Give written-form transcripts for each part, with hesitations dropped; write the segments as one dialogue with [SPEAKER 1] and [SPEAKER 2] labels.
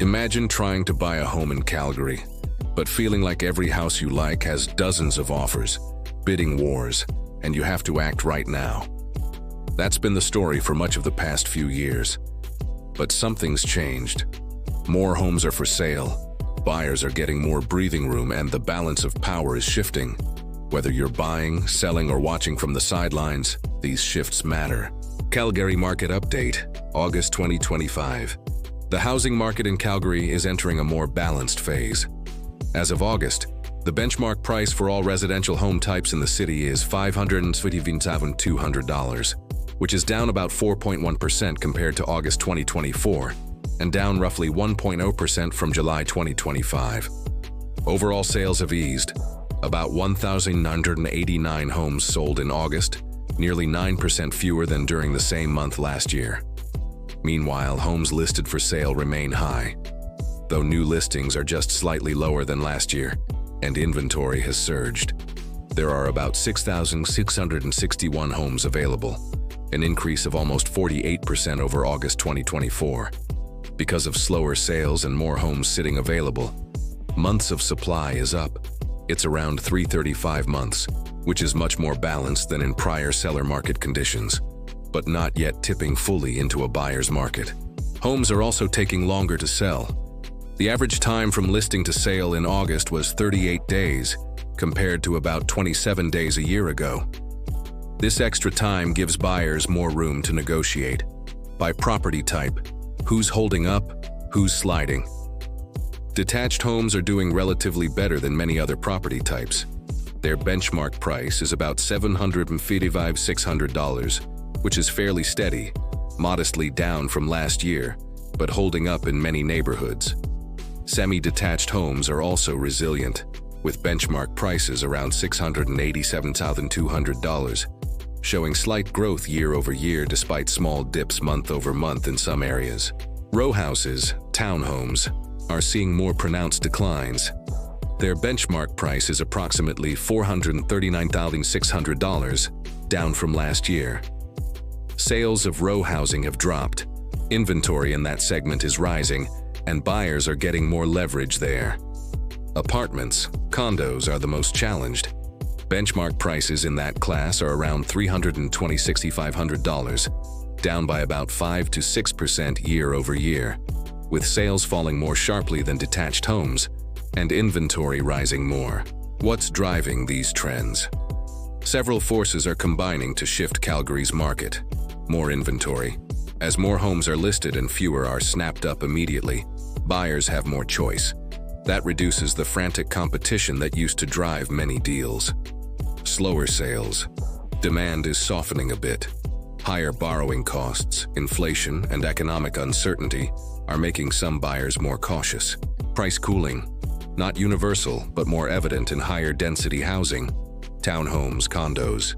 [SPEAKER 1] Imagine trying to buy a home in Calgary, but feeling like every house you like has dozens of offers, bidding wars, and you have to act right now. That's been the story for much of the past few years. But something's changed. More homes are for sale, buyers are getting more breathing room, and the balance of power is shifting. Whether you're buying, selling, or watching from the sidelines, these shifts matter. Calgary Market Update, August 2025. The housing market in Calgary is entering a more balanced phase. As of August, the benchmark price for all residential home types in the city is $527,200, which is down about 4.1% compared to August 2024, and down roughly 1.0% from July 2025. Overall sales have eased. About 1,989 homes sold in August, nearly 9% fewer than during the same month last year. Meanwhile, homes listed for sale remain high, though new listings are just slightly lower than last year, and inventory has surged. There are about 6,661 homes available, an increase of almost 48% over August 2024. Because of slower sales and more homes sitting available, months of supply is up. It's around 335 months, which is much more balanced than in prior seller market conditions, but not yet tipping fully into a buyer's market. Homes are also taking longer to sell. The average time from listing to sale in August was 38 days, compared to about 27 days a year ago. This extra time gives buyers more room to negotiate. By property type, who's holding up, who's sliding. Detached homes are doing relatively better than many other property types. Their benchmark price is about $755,600, which is fairly steady, modestly down from last year, but holding up in many neighborhoods. Semi-detached homes are also resilient, with benchmark prices around $687,200, showing slight growth year over year despite small dips month over month in some areas. Row houses, townhomes, are seeing more pronounced declines. Their benchmark price is approximately $439,600, down from last year. Sales of row housing have dropped, inventory in that segment is rising, and buyers are getting more leverage there. Apartments, condos are the most challenged. Benchmark prices in that class are around $326,500, down by about 5 to 6% year over year, with sales falling more sharply than detached homes and inventory rising more. What's driving these trends? Several forces are combining to shift Calgary's market. More inventory. As more homes are listed and fewer are snapped up immediately, buyers have more choice. That reduces the frantic competition that used to drive many deals. Slower sales. Demand is softening a bit. Higher borrowing costs, inflation, and economic uncertainty are making some buyers more cautious. Price cooling. Not universal, but more evident in higher density housing, townhomes, condos,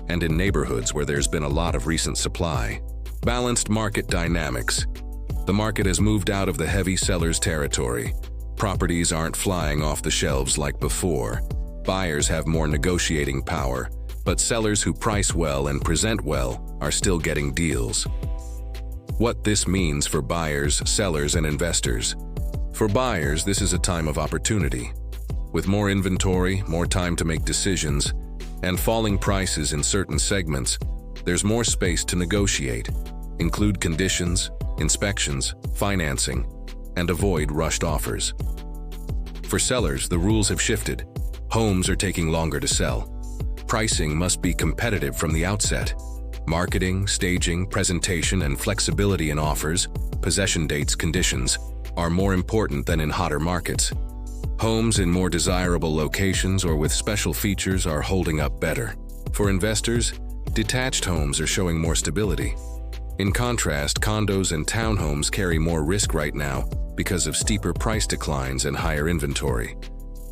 [SPEAKER 1] and in neighborhoods where there's been a lot of recent supply. Balanced market dynamics. The market has moved out of the heavy seller's territory. Properties aren't flying off the shelves like before. Buyers have more negotiating power, but sellers who price well and present well are still getting deals. What this means for buyers, sellers, and investors. For buyers, this is a time of opportunity. With more inventory, more time to make decisions, and falling prices in certain segments, there's more space to negotiate, include conditions, inspections, financing, and avoid rushed offers. For sellers, the rules have shifted. Homes are taking longer to sell. Pricing must be competitive from the outset. Marketing, staging, presentation, and flexibility in offers, possession dates, conditions, are more important than in hotter markets. Homes in more desirable locations or with special features are holding up better. For investors, detached homes are showing more stability. In contrast, condos and townhomes carry more risk right now because of steeper price declines and higher inventory.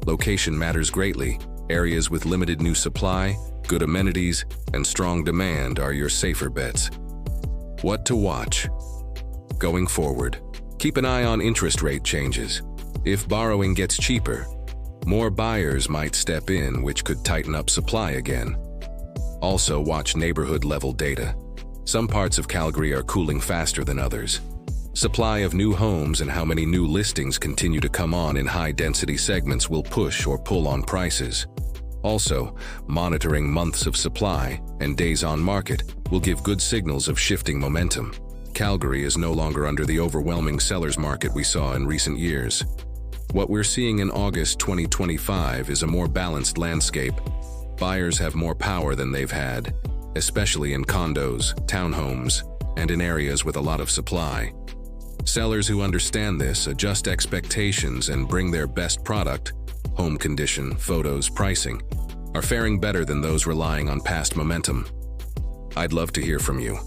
[SPEAKER 1] Location matters greatly. Areas with limited new supply, good amenities, and strong demand are your safer bets. What to watch? Going forward, keep an eye on interest rate changes. If borrowing gets cheaper, more buyers might step in, which could tighten up supply again. Also, watch neighborhood-level data. Some parts of Calgary are cooling faster than others. Supply of new homes and how many new listings continue to come on in high-density segments will push or pull on prices. Also, monitoring months of supply and days on market will give good signals of shifting momentum. Calgary is no longer under the overwhelming seller's market we saw in recent years. What we're seeing in August 2025 is a more balanced landscape. Buyers have more power than they've had, especially in condos, townhomes, and in areas with a lot of supply. Sellers who understand this adjust expectations and bring their best product, home condition, photos, pricing, are faring better than those relying on past momentum. I'd love to hear from you.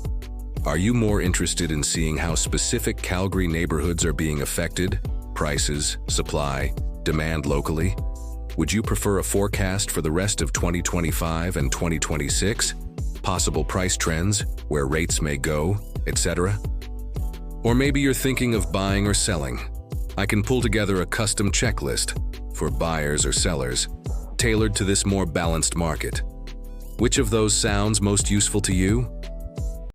[SPEAKER 1] Are you more interested in seeing how specific Calgary neighborhoods are being affected? Prices, supply, demand locally? Would you prefer a forecast for the rest of 2025 and 2026? Possible price trends, where rates may go, etc.? Or maybe you're thinking of buying or selling. I can pull together a custom checklist for buyers or sellers, tailored to this more balanced market. Which of those sounds most useful to you?